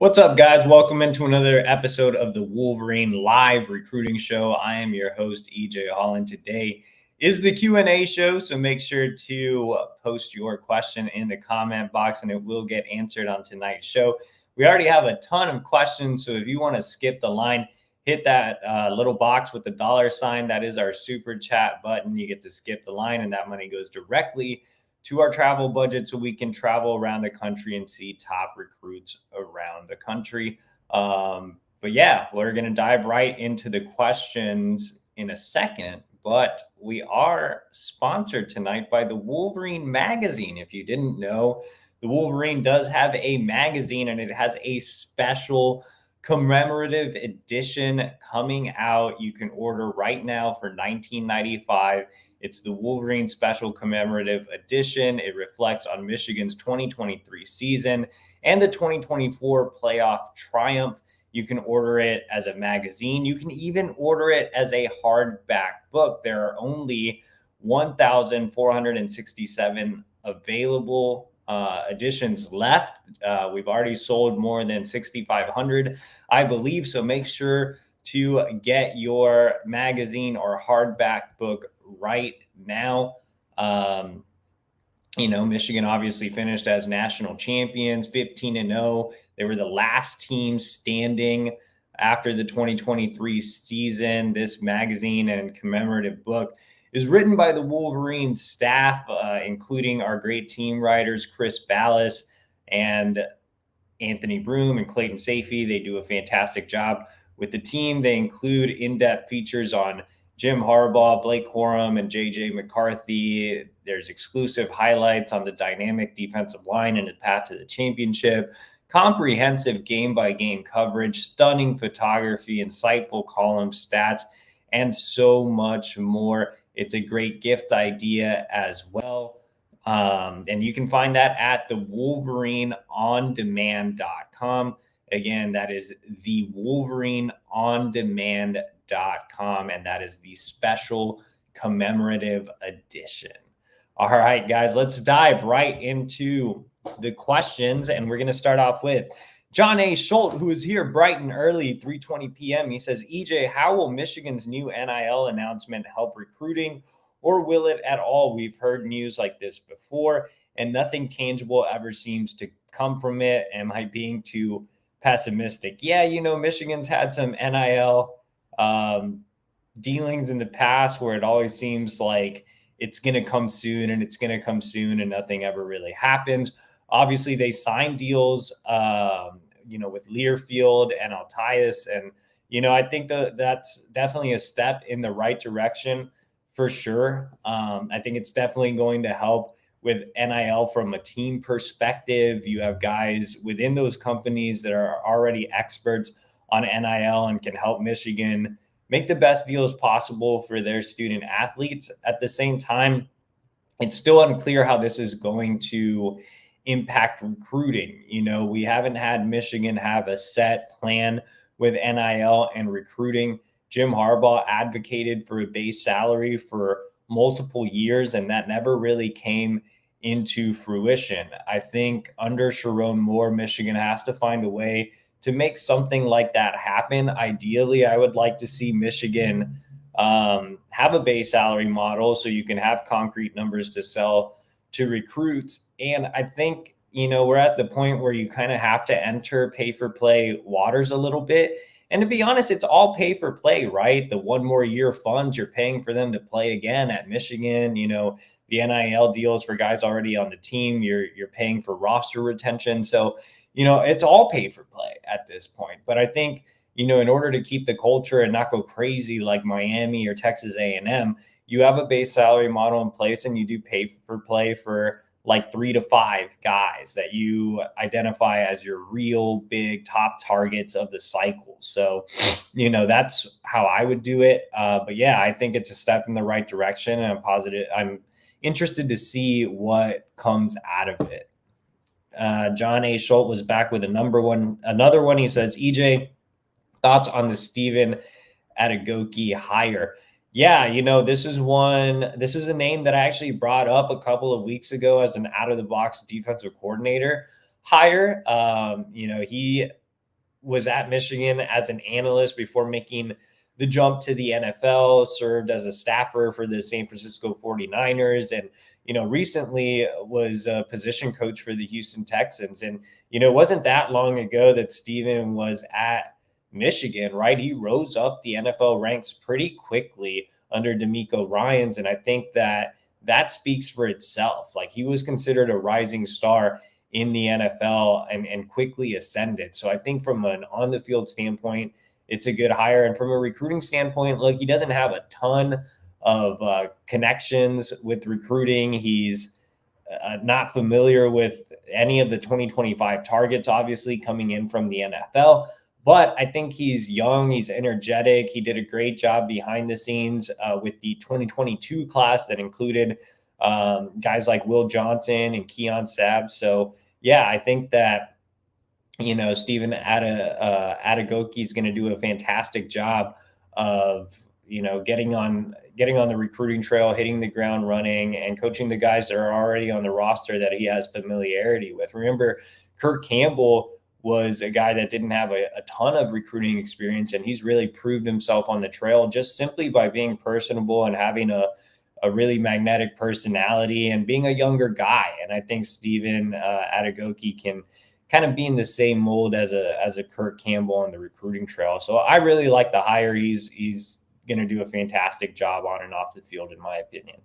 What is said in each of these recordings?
What's up, guys? Welcome into another episode of the Wolverine live recruiting show. I am your host, EJ Holland. Today is the Q&A show, so make sure to post your question in the comment box and it will get answered on tonight's show. We already have a ton of questions, so if you want to skip the line, hit that little box with the $sign. That is our super chat button. You get to skip the line and that money goes directly to our travel budget so we can travel around the country and see top recruits around the country. But yeah, we're going to dive right into the questions in a second. But we are sponsored tonight by the Wolverine magazine. If you didn't know, the Wolverine does have a magazine and it has a special commemorative edition coming out. You can order right now for $19.95. It's the Wolverine Special Commemorative Edition. It reflects on Michigan's 2023 season and the 2024 playoff triumph. You can order it as a magazine. You can even order it as a hardback book. There are only 1,467 available editions left. We've already sold more than 6,500, I believe. So make sure to get your magazine or hardback book right now. Michigan obviously finished as national champions, 15-0. They were the last team standing after the 2023 season. This magazine and commemorative book is written by the Wolverine staff, including our great team writers, Chris Ballas and Anthony Broom and Clayton Safey. They do a fantastic job with the team. They include in-depth features on Jim Harbaugh, Blake Corum, and JJ McCarthy. There's exclusive highlights on the dynamic defensive line and the path to the championship, comprehensive game-by-game coverage, stunning photography, insightful columns, stats, and so much more. It's a great gift idea as well. And you can find that at the WolverineOnDemand.com. Again, that is the WolverineOnDemand.com, and that is the special commemorative edition. All right, guys, let's dive right into the questions, and we're going to start off with John A. Schultz, who is here bright and early, 3:20 p.m. He says, EJ, how will Michigan's new NIL announcement help recruiting, or will it at all? We've heard news like this before, and nothing tangible ever seems to come from it. Am I being too pessimistic? Yeah, Michigan's had some NIL dealings in the past where it always seems like it's going to come soon and it's going to come soon and nothing ever really happens. Obviously, they signed deals, with Learfield and Altius. And, I think that's definitely a step in the right direction for sure. I think it's definitely going to help with NIL from a team perspective. You have guys within those companies that are already experts on NIL and can help Michigan make the best deals possible for their student athletes. At the same time, it's still unclear how this is going to impact recruiting. We haven't had Michigan have a set plan with NIL and recruiting. Jim Harbaugh advocated for a base salary for multiple years, and that never really came into fruition. I think under Sherrone Moore, Michigan has to find a way to make something like that happen. Ideally, I would like to see Michigan have a base salary model so you can have concrete numbers to sell to recruits. And I think, we're at the point where you kind of have to enter pay for play waters a little bit. And to be honest, it's all pay for play, right? The one more year funds, you're paying for them to play again at Michigan. The NIL deals for guys already on the team, you're paying for roster retention. So, it's all pay for play at this point. But I think, in order to keep the culture and not go crazy like Miami or Texas A&M, you have a base salary model in place and you do pay for play for like 3 to 5 guys that you identify as your real big top targets of the cycle. So, that's how I would do it. But yeah, I think it's a step in the right direction, and I'm positive. I'm interested to see what comes out of it. John A. Schultz was back with another one. He says, EJ, thoughts on the Steven Adegoke hire? Yeah, this is a name that I actually brought up a couple of weeks ago as an out of the box defensive coordinator hire. He was at Michigan as an analyst before making the jump to the NFL, served as a staffer for the San Francisco 49ers, and, recently was a position coach for the Houston Texans. And, it wasn't that long ago that Steven was at Michigan, right? He rose up the NFL ranks pretty quickly under DeMeco Ryans. And I think that speaks for itself. Like, he was considered a rising star in the NFL and quickly ascended. So I think from an on the field standpoint, it's a good hire. And from a recruiting standpoint, look, he doesn't have a ton of connections with recruiting. He's not familiar with any of the 2025 targets, obviously, coming in from the NFL. But I think he's young, he's energetic. He did a great job behind the scenes with the 2022 class that included guys like Will Johnson and Keon Sabb. So, yeah, I think that, Steven Adagoki is going to do a fantastic job of, getting on the recruiting trail, hitting the ground running, and coaching the guys that are already on the roster that he has familiarity with. Remember, Kirk Campbell was a guy that didn't have a ton of recruiting experience, and he's really proved himself on the trail just simply by being personable and having a really magnetic personality and being a younger guy. And I think Steven Adagoki can kind of be in the same mold as a Kirk Campbell on the recruiting trail. So I really like the hire. He's going to do a fantastic job on and off the field, in my opinion.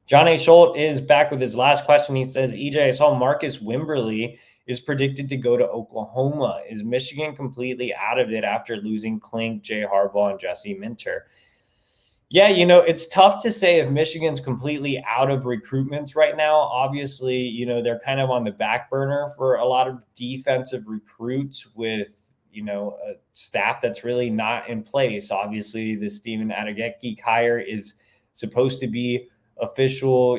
John A. Schultz is back with his last question. He says, EJ, I saw Marcus Wimberly is predicted to go to Oklahoma. Is Michigan completely out of it after losing Klink, Jay Harbaugh, and Jesse Minter? Yeah, it's tough to say if Michigan's completely out of recruitments right now. Obviously, they're kind of on the back burner for a lot of defensive recruits with, a staff that's really not in place. Obviously, the Steven Adagoki hire is supposed to be official.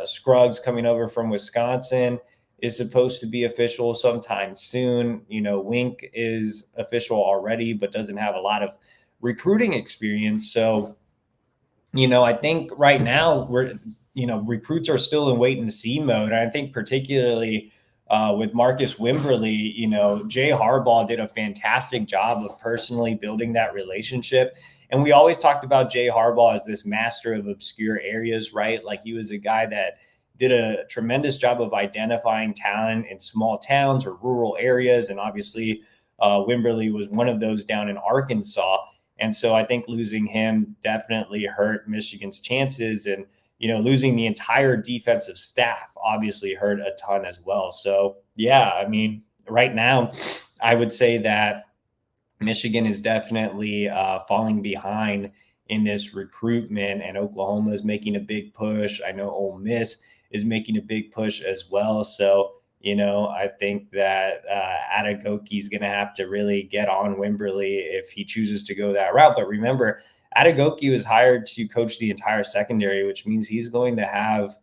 Scruggs coming over from Wisconsin is supposed to be official sometime soon. Wink is official already, but doesn't have a lot of recruiting experience. So, I think right now recruits are still in wait and see mode. And I think particularly with Marcus Wimberly, Jay Harbaugh did a fantastic job of personally building that relationship. And we always talked about Jay Harbaugh as this master of obscure areas, right? Like, he was a guy that did a tremendous job of identifying talent in small towns or rural areas. And obviously, Wimberly was one of those down in Arkansas. And so I think losing him definitely hurt Michigan's chances. And, losing the entire defensive staff obviously hurt a ton as well. So, yeah, I mean, right now, I would say that Michigan is definitely falling behind in this recruitment, and Oklahoma is making a big push. I know Ole Miss is making a big push as well. So, I think that Adagoki is going to have to really get on Wimberly if he chooses to go that route. But remember, Adagoki was hired to coach the entire secondary, which means he's going to have,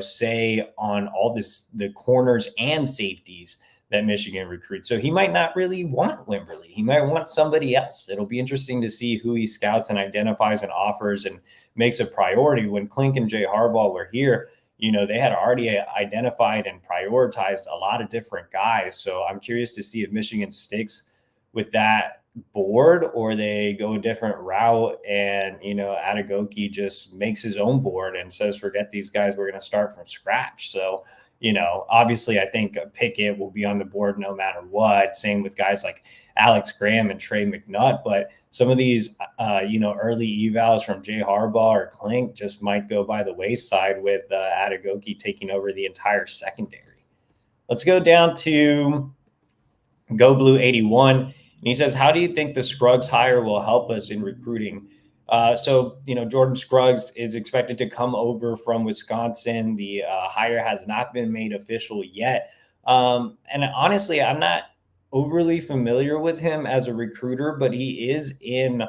say on all the corners and safeties that Michigan recruits. So he might not really want Wimberly. He might want somebody else. It'll be interesting to see who he scouts and identifies and offers and makes a priority. When Klink and Jay Harbaugh were here, they had already identified and prioritized a lot of different guys. So I'm curious to see if Michigan sticks with that board or they go a different route and, Adagoki just makes his own board and says, forget these guys, we're going to start from scratch. So, obviously I think Pickett will be on the board no matter what. Same with guys like Alex Graham and Trey McNutt. But some of these, early evals from Jay Harbaugh or Klink just might go by the wayside with Adagoki taking over the entire secondary. Let's go down to Go Blue 81. And he says, how do you think the Scruggs hire will help us in recruiting? So, Jordan Scruggs is expected to come over from Wisconsin. The hire has not been made official yet. And honestly, I'm not overly familiar with him as a recruiter, but he is in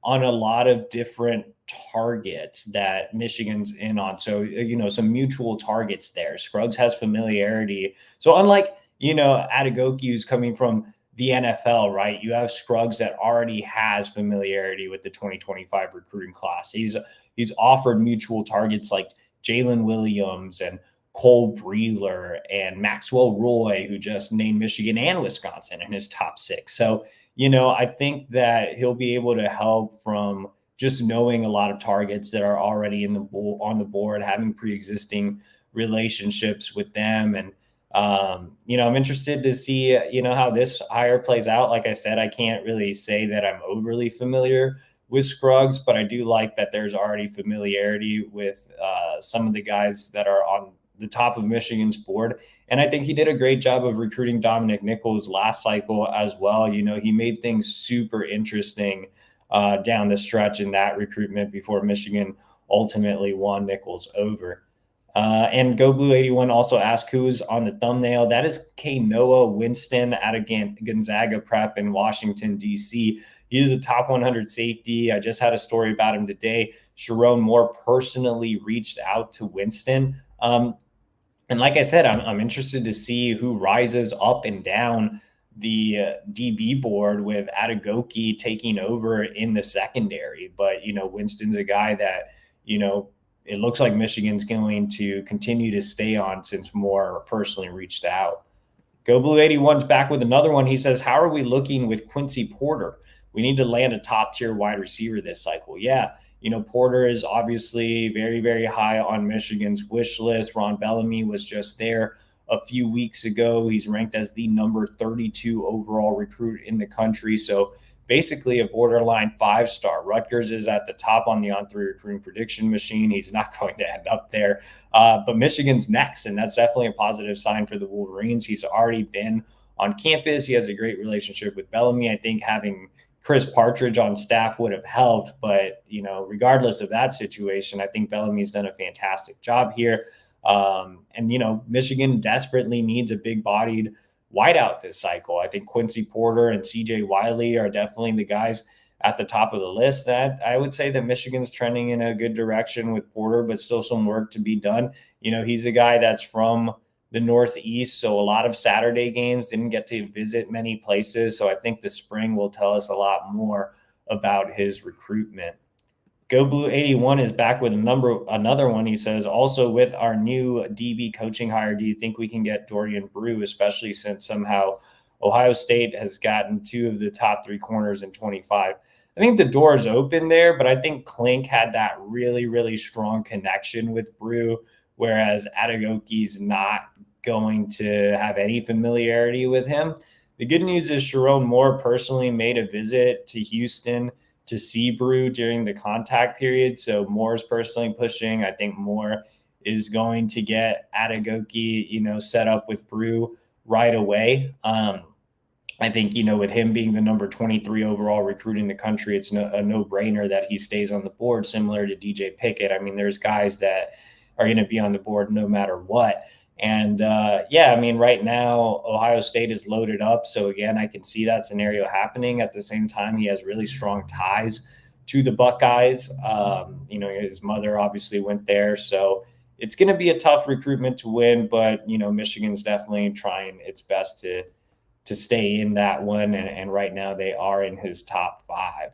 on a lot of different targets that Michigan's in on. So, some mutual targets there. Scruggs has familiarity. So unlike, Adagoki, who's coming from the NFL, right? You have Scruggs that already has familiarity with the 2025 recruiting class. He's offered mutual targets like Jalen Williams and Cole Breeler and Maxwell Roy, who just named Michigan and Wisconsin in his top 6. So, I think that he'll be able to help from just knowing a lot of targets that are already on the board, having pre-existing relationships with them. And, I'm interested to see, how this hire plays out. Like I said, I can't really say that I'm overly familiar with Scruggs, but I do like that there's already familiarity with some of the guys that are on the top of Michigan's board. And I think he did a great job of recruiting Dominic Nichols last cycle as well. He made things super interesting down the stretch in that recruitment before Michigan ultimately won Nichols over. And Go Blue 81 also asked who is on the thumbnail. That is Noah Winston out of Gonzaga Prep in Washington, D.C. He is a top 100 safety. I just had a story about him today. Sherrone Moore personally reached out to Winston. And like I said, I'm interested to see who rises up and down the DB board with Adegoke taking over in the secondary. But, Winston's a guy that, it looks like Michigan's going to continue to stay on since Moore personally reached out. Go Blue 81's back with another one. He says, how are we looking with Quincy Porter? We need to land a top tier wide receiver this cycle. Yeah. Porter is obviously very, very high on Michigan's wish list. Ron Bellamy was just there a few weeks ago. He's ranked as the number 32 overall recruit in the country. So basically a borderline 5-star. Rutgers is at the top on the on-3 recruiting prediction machine. He's not going to end up there. But Michigan's next, and that's definitely a positive sign for the Wolverines. He's already been on campus. He has a great relationship with Bellamy. I think having Chris Partridge on staff would have helped, but regardless of that situation, I think Bellamy's done a fantastic job here. And Michigan desperately needs a big-bodied wideout this cycle. I think Quincy Porter and CJ Wiley are definitely the guys at the top of the list. That I would say that Michigan's trending in a good direction with Porter, but still some work to be done. He's a guy that's from the Northeast, so a lot of Saturday games, didn't get to visit many places. So I think the spring will tell us a lot more about his recruitment. Go Blue 81 is back with another one. He says, also with our new DB coaching hire, do you think we can get Dorian Brew, especially since somehow Ohio State has gotten 2 of the top 3 corners in 25? I think the door is open there, but I think Klink had that really, really strong connection with Brew, whereas Adegoke's not going to have any familiarity with him. The good news is Sherrone Moore personally made a visit to Houston to see Brew during the contact period. So Moore's personally pushing. I think Moore is going to get Adegoke, set up with Brew right away. I think, with him being the number 23 overall recruit in the country, it's a no-brainer that he stays on the board, similar to DJ Pickett. I mean, there's guys that are going to be on the board no matter what. And right now Ohio State is loaded up. So again, I can see that scenario happening. At the same time, he has really strong ties to the Buckeyes. His mother obviously went there. So it's going to be a tough recruitment to win, but Michigan's definitely trying its best to stay in that one. And right now they are in his top 5.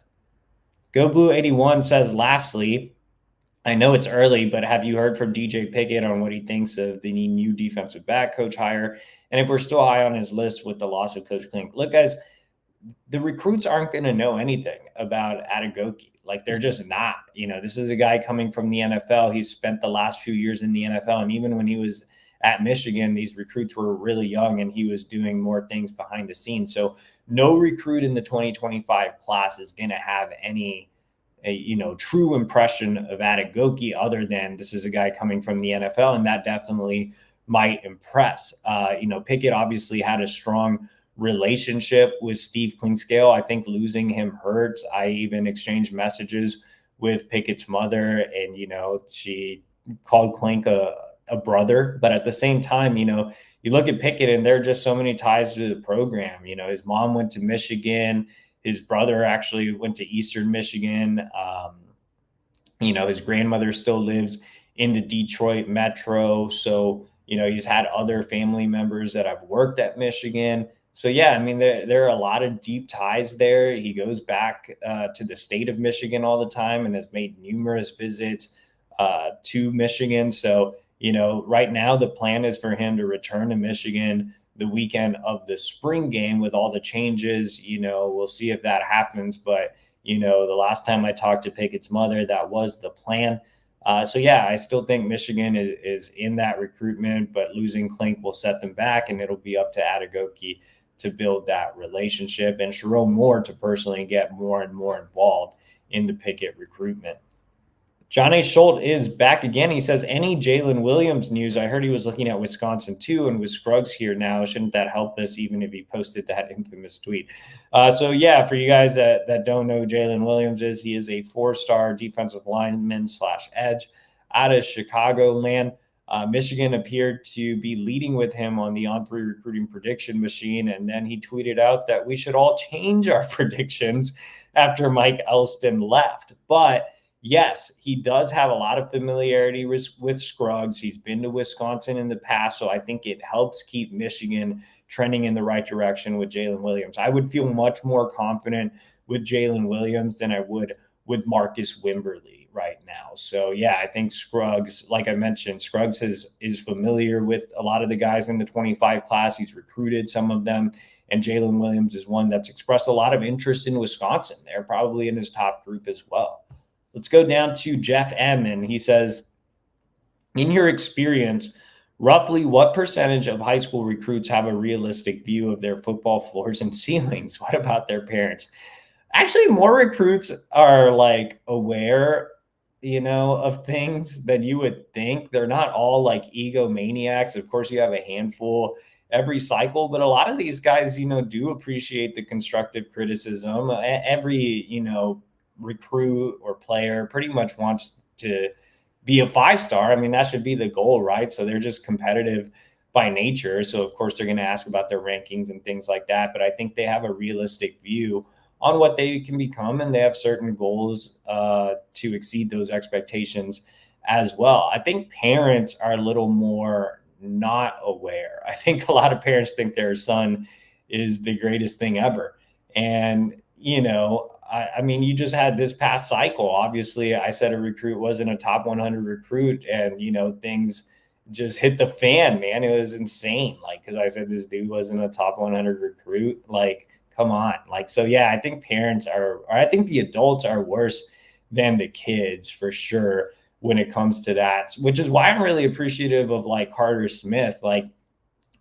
Go Blue 81 says, lastly, I know it's early, but have you heard from DJ Pickett on what he thinks of the new defensive back coach hire? And if we're still high on his list with the loss of Coach Klink? Look, guys, the recruits aren't going to know anything about Adegoke. Like, they're just not. This is a guy coming from the NFL. He's spent the last few years in the NFL. And even when he was at Michigan, these recruits were really young and he was doing more things behind the scenes. So no recruit in the 2025 class is going to have any true impression of Adegoke other than this is a guy coming from the NFL, and that definitely might impress. Pickett obviously had a strong relationship with Steve Clinkscale. I think losing him hurts. I even exchanged messages with Pickett's mother, and she called Klink a brother. But at the same time, you look at Pickett and there are just so many ties to the program. His mom went to Michigan. His brother actually went to Eastern Michigan. His grandmother still lives in the Detroit metro. So, he's had other family members that have worked at Michigan. So, there are a lot of deep ties there. He goes back to the state of Michigan all the time and has made numerous visits to Michigan. So, right now the plan is for him to return to Michigan the weekend of the spring game with all the changes. We'll see if that happens. But, the last time I talked to Pickett's mother, that was the plan. So yeah, I still think Michigan is in that recruitment, but losing Klink will set them back, and it'll be up to Adegoke to build that relationship, and Sherrone Moore to personally get more and more involved in the Pickett recruitment. John A. Schultz is back again. He says, any Jalen Williams news? I heard he was looking at Wisconsin too, and with Scruggs here now, shouldn't that help us even if he posted that infamous tweet? So yeah, for you guys that don't know who Jalen Williams is, he is a 4-star defensive lineman / edge out of Chicagoland. Michigan appeared to be leading with him on the On3 recruiting prediction machine, and then he tweeted out that we should all change our predictions after Mike Elston left. But yes, he does have a lot of familiarity with Scruggs. He's been to Wisconsin in the past, so I think it helps keep Michigan trending in the right direction with Jalen Williams. I would feel much more confident with Jalen Williams than I would with Marcus Wimberly right now. So yeah, I think Scruggs, like I mentioned, Scruggs is familiar with a lot of the guys in the 25 class. He's recruited some of them, and Jalen Williams is one that's expressed a lot of interest in Wisconsin. They're probably in his top group as well. Let's go down to Jeff M. And he says, in your experience, roughly what percentage of high school recruits have a realistic view of their football floors and ceilings? What about their parents? Actually, more recruits are like aware, of things than you would think. They're not all like egomaniacs. Of course, you have a handful every cycle, but a lot of these guys, do appreciate the constructive criticism. Every, recruit or player pretty much wants to be a 5-star. I mean, that should be the goal, right? So they're just competitive by nature. So of course they're going to ask about their rankings and things like that. But I think they have a realistic view on what they can become, and they have certain goals to exceed those expectations as well. I think parents are a little more not aware. I think a lot of parents think their son is the greatest thing ever. And, I mean, you just had this past cycle. Obviously, I said a recruit wasn't a top 100 recruit, and, things just hit the fan, man. It was insane. Like, because I said this dude wasn't a top 100 recruit. Like, come on. Like, so yeah, I think parents are, or I think the adults are worse than the kids for sure when it comes to that, which is why I'm really appreciative of like Carter Smith. Like,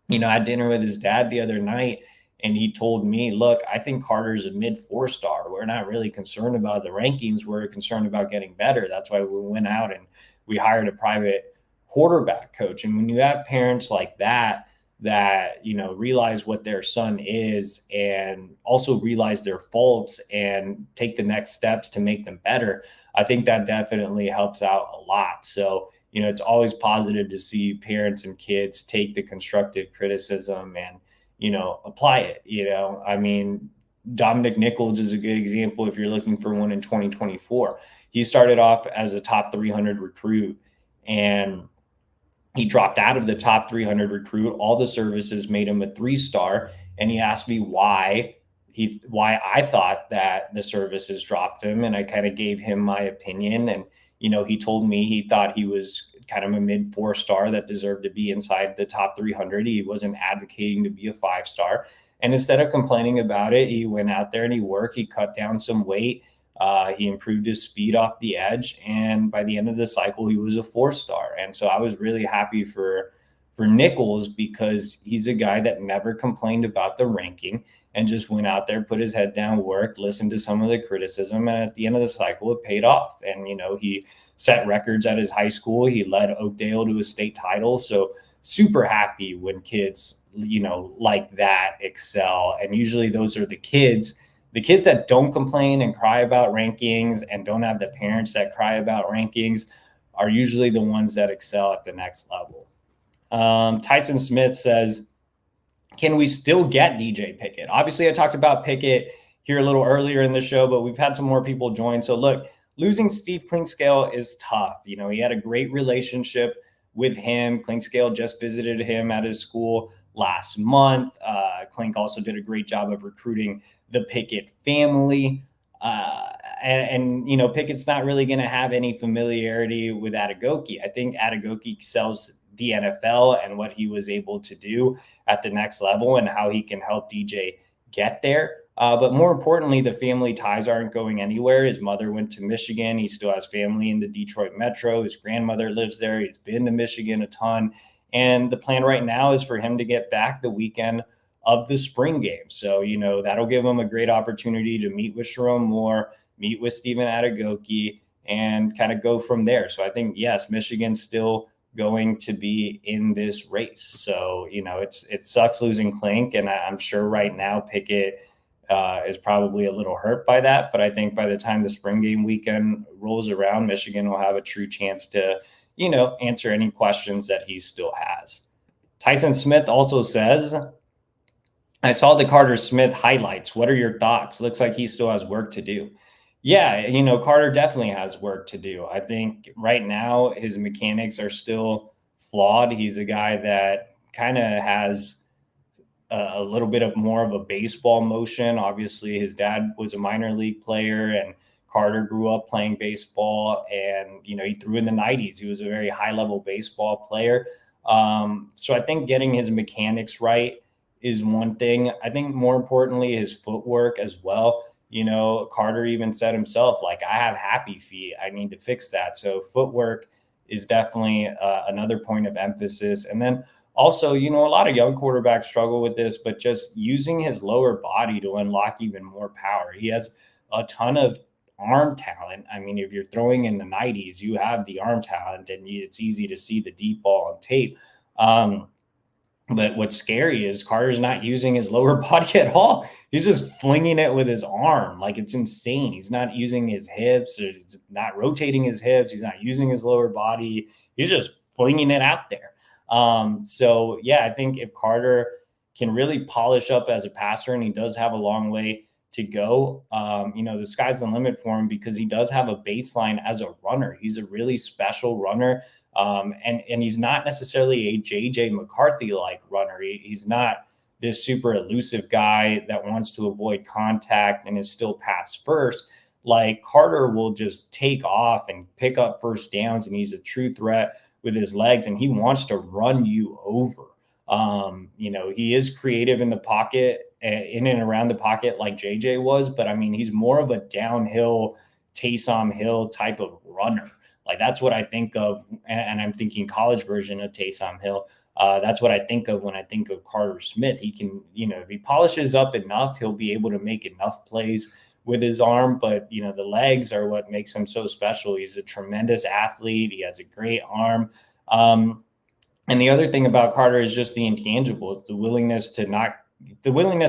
I had dinner with his dad the other night, and he told me, look, I think Carter's a mid 4-star. We're not really concerned about the rankings. We're concerned about getting better. That's why we went out and we hired a private quarterback coach. And when you have parents like that, realize what their son is and also realize their faults and take the next steps to make them better, I think that definitely helps out a lot. So, it's always positive to see parents and kids take the constructive criticism and, apply it. I mean, Dominic Nichols is a good example if you're looking for one in 2024. He started off as a top 300 recruit, and he dropped out of the top 300 recruit. All the services made him a 3-star. And he asked me why I thought that the services dropped him. And I kind of gave him my opinion. And, he told me he thought he was kind of a mid 4-star that deserved to be inside the top 300. He wasn't advocating to be a 5-star. And instead of complaining about it, he went out there and he worked. He cut down some weight. He improved his speed off the edge, and by the end of the cycle, he was a 4-star. And so I was really happy for Nichols, because he's a guy that never complained about the ranking and just went out there, put his head down, worked, listened to some of the criticism, and at the end of the cycle, it paid off. And he set records at his high school. He led Oakdale to a state title. So super happy when kids, like that excel. And usually those are the kids that don't complain and cry about rankings and don't have the parents that cry about rankings are usually the ones that excel at the next level. Tyson Smith says, can we still get DJ Pickett? Obviously, I talked about Pickett here a little earlier in the show, but we've had some more people join. So look, losing Steve Clinkscale is tough. He had a great relationship with him. Clinkscale just visited him at his school last month. Clink also did a great job of recruiting the Pickett family. and Pickett's not really going to have any familiarity with Adegoke. I think Adegoke sells the NFL and what he was able to do at the next level and how he can help DJ get there. But more importantly, the family ties aren't going anywhere. His mother went to Michigan. He still has family in the Detroit metro. His grandmother lives there. He's been to Michigan a ton. And the plan right now is for him to get back the weekend of the spring game. So, that'll give him a great opportunity to meet with Sherrone Moore, meet with Stephen Adegoke, and kind of go from there. So I think, yes, Michigan's still going to be in this race. So, it sucks losing Klink, and I'm sure right now Pickett is probably a little hurt by that. But I think by the time the spring game weekend rolls around, Michigan will have a true chance to, answer any questions that he still has. Tyson Smith also says, I saw the Carter Smith highlights. What are your thoughts? Looks like he still has work to do. Yeah, Carter definitely has work to do. I think right now his mechanics are still flawed. He's a guy that kind of has a little bit of more of a baseball motion. Obviously, his dad was a minor league player, and Carter grew up playing baseball, and, he threw in the 90s. He was a very high-level baseball player. So I think getting his mechanics right is one thing. I think more importantly, his footwork as well. Carter even said himself, like, I have happy feet. I need to fix that. So footwork is definitely another point of emphasis. And then also, a lot of young quarterbacks struggle with this, but just using his lower body to unlock even more power. He has a ton of arm talent. I mean, if you're throwing in the 90s, you have the arm talent, and it's easy to see the deep ball on tape. But what's scary is Carter's not using his lower body at all. He's just flinging it with his arm. Like, it's insane. He's not using his hips, or not rotating his hips. He's not using his lower body. He's just flinging it out there. So yeah, I think if Carter can really polish up as a passer, and he does have a long way to go, the sky's the limit for him, because he does have a baseline as a runner. He's a really special runner. And he's not necessarily a JJ McCarthy-like runner. He's not this super elusive guy that wants to avoid contact and is still pass first. Like, Carter will just take off and pick up first downs, and he's a true threat with his legs, and he wants to run you over. He is creative in the pocket, in and around the pocket, like JJ was, but I mean, he's more of a downhill, Taysom Hill type of runner. Like, that's what I think of, and I'm thinking college version of Taysom Hill. That's what I think of when I think of Carter Smith. He can, if he polishes up enough, he'll be able to make enough plays with his arm, but, the legs are what makes him so special. He's a tremendous athlete. He has a great arm. And the other thing about Carter is just the intangibles, the willingness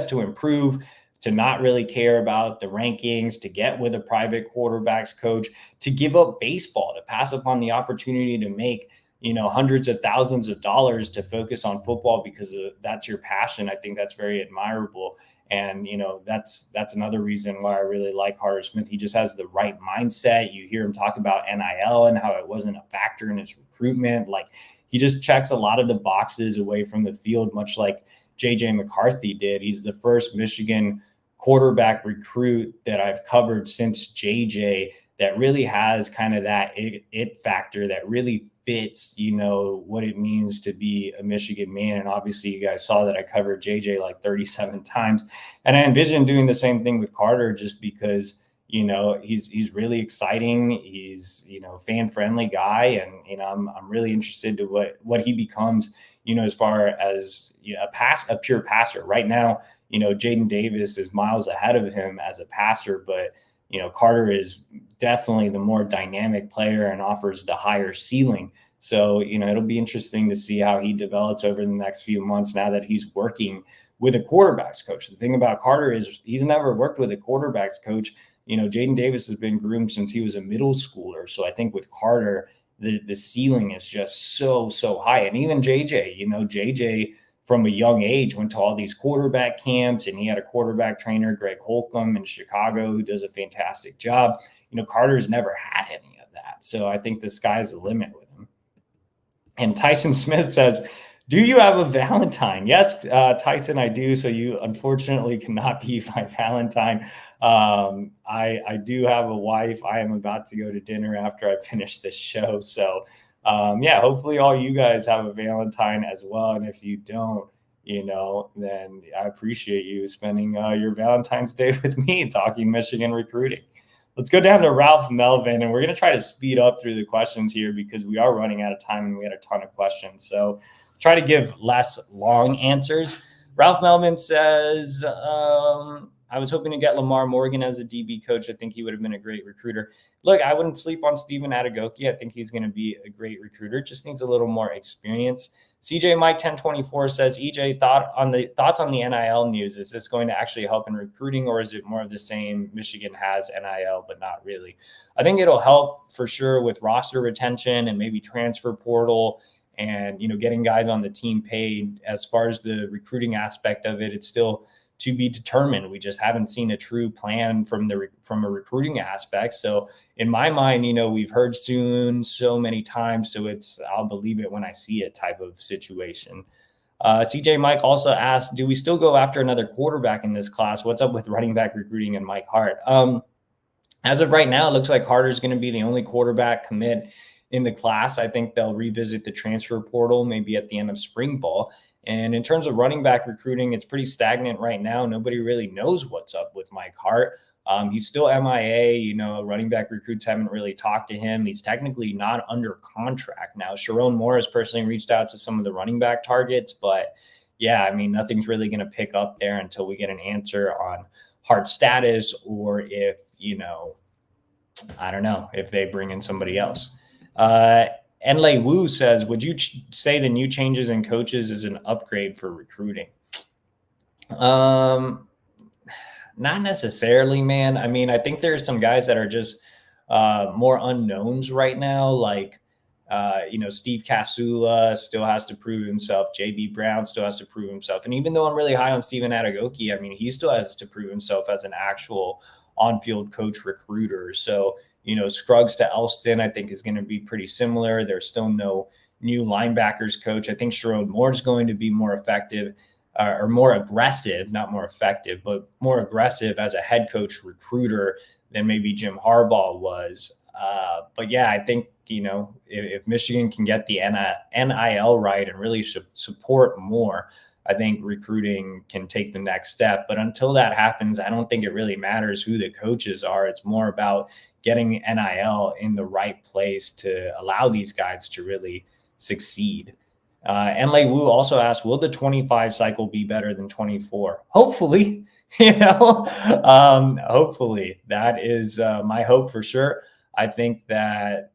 to improve, to not really care about the rankings, to get with a private quarterbacks coach, to give up baseball, to pass upon the opportunity to make, hundreds of thousands of dollars to focus on football because that's your passion. I think that's very admirable. And, that's another reason why I really like Carter Smith. He just has the right mindset. You hear him talk about NIL and how it wasn't a factor in his recruitment. Like, he just checks a lot of the boxes away from the field, much like JJ McCarthy did. He's the first Michigan quarterback recruit that I've covered since JJ that really has kind of that it factor that really fits, what it means to be a Michigan man. And obviously you guys saw that I covered JJ like 37 times. And I envision doing the same thing with Carter, just because, he's really exciting. He's, fan friendly guy. And, I'm really interested to what he becomes, as far as a pure passer right now. Jaden Davis is miles ahead of him as a passer, but, Carter is definitely the more dynamic player and offers the higher ceiling. So, it'll be interesting to see how he develops over the next few months now that he's working with a quarterbacks coach. The thing about Carter is he's never worked with a quarterbacks coach. Jaden Davis has been groomed since he was a middle schooler. So I think with Carter, the ceiling is just so high. And even JJ from a young age went to all these quarterback camps, and he had a quarterback trainer, Greg Holcomb in Chicago, who does a fantastic job. Carter's never had any of that. So I think the sky's the limit with him. And Tyson Smith says, do you have a Valentine? Yes, Tyson, I do. So you unfortunately cannot be my Valentine. I I do have a wife. I am about to go to dinner after I finish this show. So, yeah, hopefully all you guys have a Valentine as well. And if you don't, then I appreciate you spending your Valentine's Day with me talking Michigan recruiting. Let's go down to Ralph Melvin, and we're going to try to speed up through the questions here because we are running out of time and we had a ton of questions. So try to give less long answers. Ralph Melvin says, I was hoping to get Lamar Morgan as a DB coach. I think he would have been a great recruiter. Look, I wouldn't sleep on Stephen Adegoke. I think he's going to be a great recruiter. Just needs a little more experience. CJ Mike 1024 says, EJ, thoughts on the NIL news. Is this going to actually help in recruiting, or is it more of the same? Michigan has NIL, but not really. I think it'll help for sure with roster retention and maybe transfer portal and, getting guys on the team paid. As far as the recruiting aspect of it, it's still to be determined. We just haven't seen a true plan from a recruiting aspect. So in my mind, we've heard soon so many times. So I'll believe it when I see it type of situation. CJ Mike also asked, do we still go after another quarterback in this class? What's up with running back recruiting and Mike Hart? As of right now, it looks like Harder's going to be the only quarterback commit in the class. I think they'll revisit the transfer portal maybe at the end of spring ball. And in terms of running back recruiting, it's pretty stagnant right now. Nobody really knows what's up with Mike Hart. He's still MIA. Running back recruits haven't really talked to him. He's technically not under contract now. Sherrone Morris personally reached out to some of the running back targets, but yeah, nothing's really going to pick up there until we get an answer on Hart's status, or if, I don't know, if they bring in somebody else. Enlei Wu says, would you say the new changes in coaches is an upgrade for recruiting? Not necessarily, man. I think there's some guys that are just more unknowns right now. Like, Steve Casula still has to prove himself. JB Brown still has to prove himself. And even though I'm really high on Stephen Adegoke, he still has to prove himself as an actual on-field coach recruiter. So, Scruggs to Elston, I think, is going to be pretty similar. There's still no new linebackers coach. I think Sherrone Moore is going to be more effective or more aggressive, not more effective, but more aggressive as a head coach recruiter than maybe Jim Harbaugh was. But yeah, I think, if Michigan can get the NIL right and really support more, I think recruiting can take the next step. But until that happens, I don't think it really matters who the coaches are. It's more about getting NIL in the right place to allow these guys to really succeed. Enlei Wu also asked, will the 25 cycle be better than 24? Hopefully, hopefully. That is my hope for sure. I think that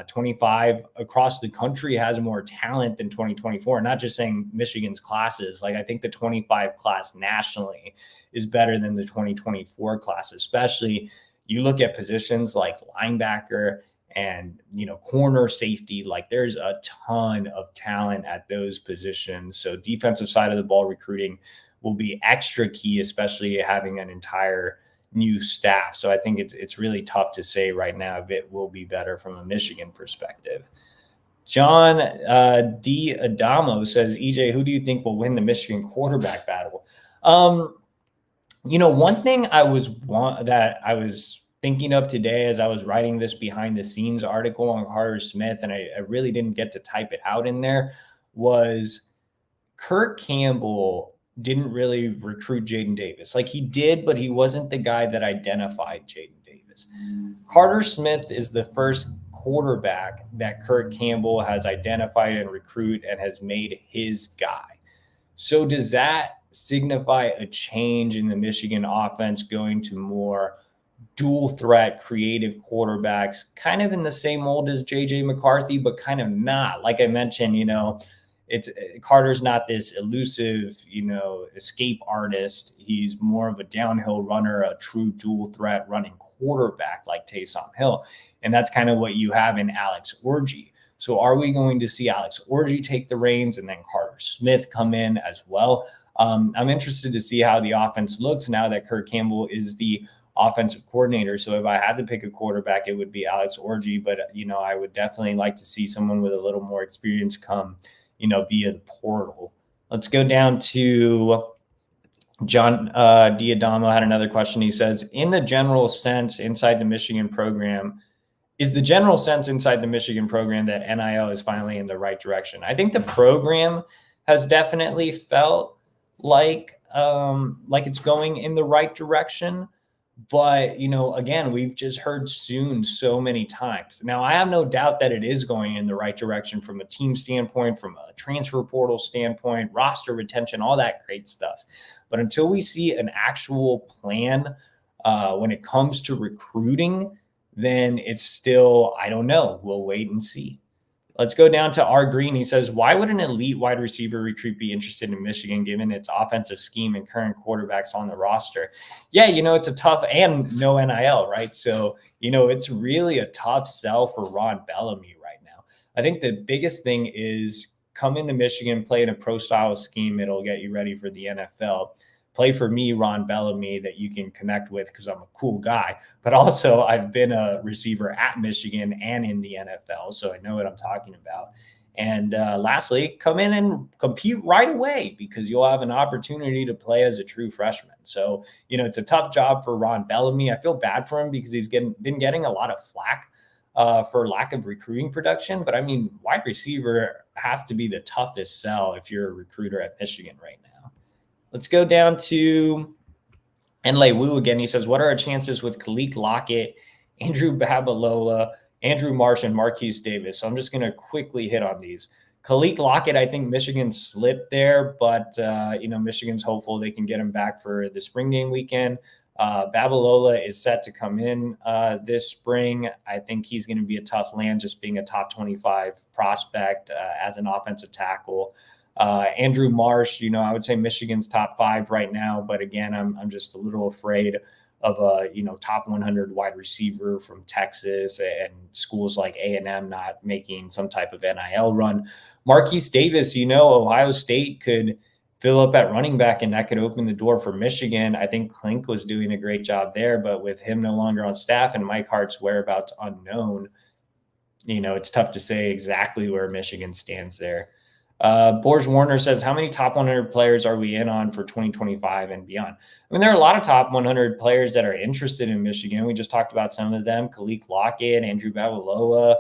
25 across the country has more talent than 2024. Not just saying Michigan's classes. Like, I think the 25 class nationally is better than the 2024 class, especially you look at positions like linebacker and, corner, safety. Like, there's a ton of talent at those positions. So defensive side of the ball recruiting will be extra key, especially having an entire new staff. So I think it's really tough to say right now if it will be better from a Michigan perspective. John D. Adamo says, EJ, who do you think will win the Michigan quarterback battle? One thing that I was thinking of today as I was writing this behind the scenes article on Carter Smith, and I really didn't get to type it out in there, was Kirk Campbell didn't really recruit Jaden Davis. Like, he did, but he wasn't the guy that identified Jaden Davis. Carter Smith is the first quarterback that Kirk Campbell has identified and recruit and has made his guy. So does that signify a change in the Michigan offense going to more dual threat creative quarterbacks, kind of in the same mold as JJ McCarthy, but kind of not? Like I mentioned, Carter's not this elusive, escape artist. He's more of a downhill runner, a true dual threat running quarterback like Taysom Hill. And that's kind of what you have in Alex Orji. So are we going to see Alex Orji take the reins and then Carter Smith come in as well? I'm interested to see how the offense looks now that Kirk Campbell is the offensive coordinator. So if I had to pick a quarterback, it would be Alex Orji. But, I would definitely like to see someone with a little more experience come via the portal. Let's go down to John Diadamo had another question. He says, in the general sense inside the Michigan program, is the general sense inside the Michigan program that NIL is finally in the right direction? I think the program has definitely felt like it's going in the right direction. But, again, we've just heard soon so many times. Now, I have no doubt that it is going in the right direction from a team standpoint, from a transfer portal standpoint, roster retention, all that great stuff. But until we see an actual plan when it comes to recruiting, then it's still, I don't know. We'll wait and see. Let's go down to R. Green. He says, why would an elite wide receiver recruit be interested in Michigan given its offensive scheme and current quarterbacks on the roster? Yeah, it's a tough, and no NIL, right? So, it's really a tough sell for Ron Bellamy right now. I think the biggest thing is come into Michigan, play in a pro-style scheme. It'll get you ready for the NFL. Play for me, Ron Bellamy, that you can connect with because I'm a cool guy. But also, I've been a receiver at Michigan and in the NFL, so I know what I'm talking about. And lastly, come in and compete right away because you'll have an opportunity to play as a true freshman. So, it's a tough job for Ron Bellamy. I feel bad for him because he's been getting a lot of flack for lack of recruiting production. But I mean, wide receiver has to be the toughest sell if you're a recruiter at Michigan right now. Let's go down to Enlay Wu again. He says, what are our chances with Khalil Lockett, Andrew Babalola, Andrew Marsh, and Marquise Davis? So I'm just going to quickly hit on these. Khalil Lockett, I think Michigan slipped there, but, Michigan's hopeful they can get him back for the spring game weekend. Babalola is set to come in this spring. I think he's going to be a tough land, just being a top 25 prospect as an offensive tackle. Andrew Marsh, I would say Michigan's top 5 right now, but again, I'm just a little afraid of a top 100 wide receiver from Texas and schools like A&M not making some type of NIL run. Marquise Davis, Ohio State could fill up at running back, and that could open the door for Michigan. I think Klink was doing a great job there, but with him no longer on staff and Mike Hart's whereabouts unknown, it's tough to say exactly where Michigan stands there. Borge Warner says, how many top 100 players are we in on for 2025 and beyond? I mean, there are a lot of top 100 players that are interested in Michigan. We just talked about some of them: Khalil Lockett, Andrew Babalola,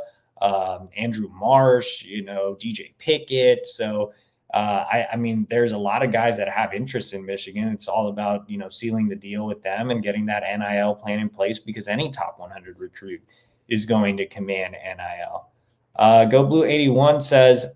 Andrew Marsh, DJ Pickett. So, I mean, there's a lot of guys that have interest in Michigan. It's all about, sealing the deal with them and getting that NIL plan in place because any top 100 recruit is going to command NIL. Go Blue 81 says,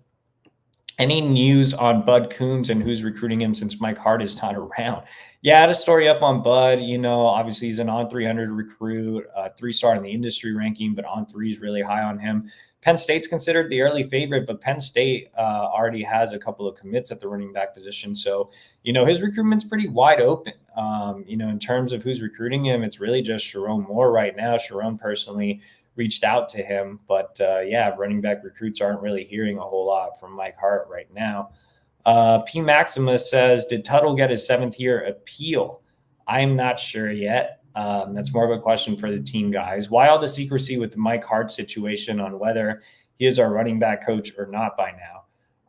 any news on Bud Coombs and who's recruiting him since Mike Hart is not around? Yeah, I had a story up on Bud. Obviously he's an on 300 recruit, 3-star in the industry ranking, but on 3 is really high on him. Penn State's considered the early favorite, but Penn State already has a couple of commits at the running back position. So, his recruitment's pretty wide open. In terms of who's recruiting him, it's really just Sherrone Moore right now. Sherrone personally reached out to him, but running back recruits aren't really hearing a whole lot from Mike Hart right now. P Maximus says, did Tuttle get his 7th-year appeal? I'm not sure yet. That's more of a question for the team guys. Why all the secrecy with the Mike Hart situation on whether he is our running back coach or not by now?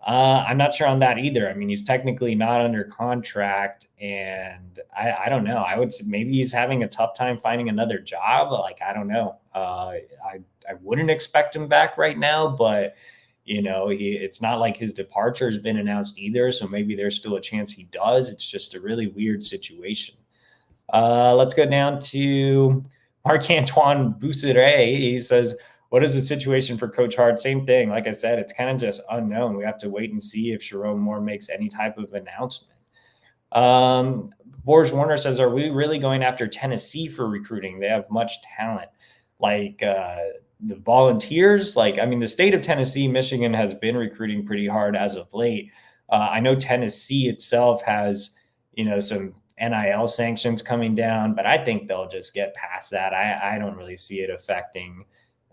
I'm not sure on that either. I mean, he's technically not under contract, and I don't know. I would say maybe he's having a tough time finding another job. Like, I don't know. I wouldn't expect him back right now, but it's not like his departure has been announced either. So maybe there's still a chance he does. It's just a really weird situation. Let's go down to Marc-Antoine Bousseret. He says, what is the situation for Coach Hart? Same thing. Like I said, it's kind of just unknown. We have to wait and see if Sherrone Moore makes any type of announcement. Borge Warner says, are we really going after Tennessee for recruiting? They have much talent. Like the Volunteers, the state of Tennessee, Michigan has been recruiting pretty hard as of late. I know Tennessee itself has, some NIL sanctions coming down, but I think they'll just get past that. I don't really see it affecting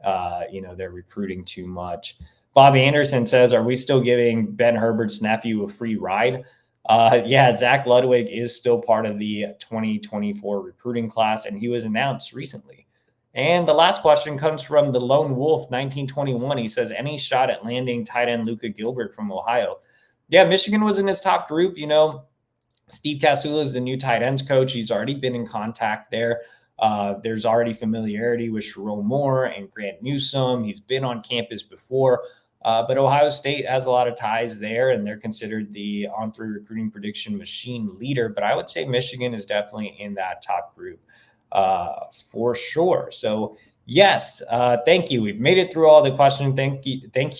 their recruiting too much. Bobby Anderson says, are we still giving Ben Herbert's nephew a free ride? Zach Ludwig is still part of the 2024 recruiting class, and he was announced recently. And the last question comes from the Lone Wolf 1921. He says, any shot at landing tight end Luka Gilbert from Ohio? Yeah, Michigan was in his top group. Steve Casula is the new tight ends coach. He's already been in contact there. There's already familiarity with Sherrone Moore and Grant Newsome. He's been on campus before. But Ohio State has a lot of ties there, and they're considered the on-3 recruiting prediction machine leader. But I would say Michigan is definitely in that top group for sure. So, yes, thank you. We've made it through all the questions. Thank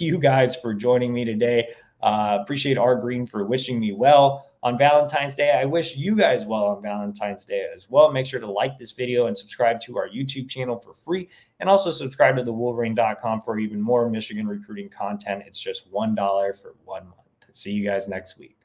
you guys for joining me today. Appreciate R Green for wishing me well on Valentine's Day. I wish you guys well on Valentine's Day as well. Make sure to like this video and subscribe to our YouTube channel for free. And also subscribe to thewolverine.com for even more Michigan recruiting content. It's just $1 for 1 month. See you guys next week.